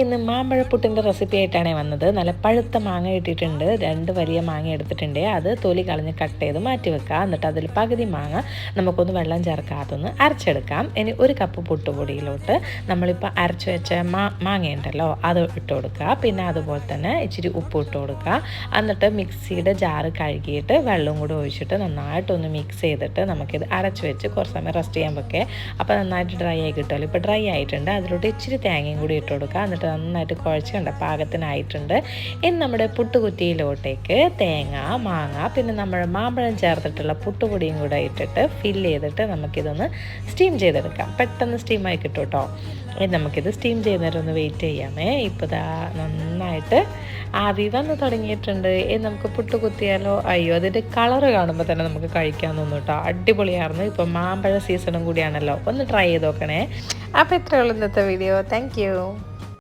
ഇന്ന് മാമ്പഴപ്പുട്ടിൻ്റെ റെസിപ്പി ആയിട്ടാണ് വന്നത്. നല്ല പഴുത്ത മാങ്ങ ഇട്ടിട്ടുണ്ട്, 2 വലിയ മാങ്ങ എടുത്തിട്ടുണ്ട്. അത് തൊലി കളഞ്ഞ് കട്ട് ചെയ്ത് മാറ്റി വെക്കുക. എന്നിട്ട് അതിൽ പകുതി മാങ്ങ നമുക്കൊന്ന് വെള്ളം ചേർക്കാത്തൊന്ന് അരച്ചെടുക്കാം. ഇനി 1 കപ്പ് പുട്ടുപൊടിയിലോട്ട് നമ്മളിപ്പോൾ അരച്ച് വെച്ച മാങ്ങയുണ്ടല്ലോ അത് ഇട്ട് കൊടുക്കുക. പിന്നെ അതുപോലെ തന്നെ ഇച്ചിരി ഉപ്പ് ഇട്ട് കൊടുക്കുക. എന്നിട്ട് മിക്സിയുടെ ജാറ് കഴുകിയിട്ട് വെള്ളം കൂടി ഒഴിച്ചിട്ട് നന്നായിട്ടൊന്ന് മിക്സ് ചെയ്തിട്ട് നമുക്കിത് അരച്ച് വെച്ച് കുറച്ച് സമയം റെസ്റ്റ് ചെയ്യാൻ വെക്കുക. അപ്പോൾ നന്നായിട്ട് ഡ്രൈ ആയി കിട്ടുമല്ലോ. ഇപ്പോൾ ഡ്രൈ ആയിട്ടുണ്ട്. അതിലോട്ട് ഇച്ചിരി തേങ്ങയും കൂടി ഇട്ട് കൊടുക്കുക. എന്നിട്ട് നന്നായിട്ട് കുഴച്ച് കണ്ട പാകത്തിനായിട്ടുണ്ട്. ഇനി നമ്മുടെ പുട്ടുകുറ്റിയിലോട്ടേക്ക് തേങ്ങ, മാങ്ങ, പിന്നെ നമ്മൾ മാമ്പഴം ചേർത്തിട്ടുള്ള പുട്ടുപൊടിയും കൂടെ ഇട്ടിട്ട് ഫില്ല് ചെയ്തിട്ട് നമുക്കിതൊന്ന് സ്റ്റീം ചെയ്തെടുക്കാം. പെട്ടെന്ന് സ്റ്റീമായി കിട്ടും കേട്ടോ. ഇനി നമുക്കിത് സ്റ്റീം ചെയ്യുന്നവരൊന്ന് വെയിറ്റ് ചെയ്യാമേ. ഇപ്പോൾ ദാ നന്നായിട്ട് ആവി വന്ന് തുടങ്ങിയിട്ടുണ്ട്. ഇനി നമുക്ക് പുട്ട് കുത്തിയാലോ? അയ്യോ, അതിൻ്റെ കളറ് കാണുമ്പോൾ തന്നെ നമുക്ക് കഴിക്കാൻ തോന്നും കേട്ടോ. അടിപൊളിയായിരുന്നു. ഇപ്പം മാമ്പഴ സീസണും കൂടിയാണല്ലോ. ഒന്ന് ട്രൈ ചെയ്ത് നോക്കണേ. അപ്പോൾ ഇത്രയേ ഉള്ളൂ ഇന്നത്തെ വീഡിയോ. താങ്ക്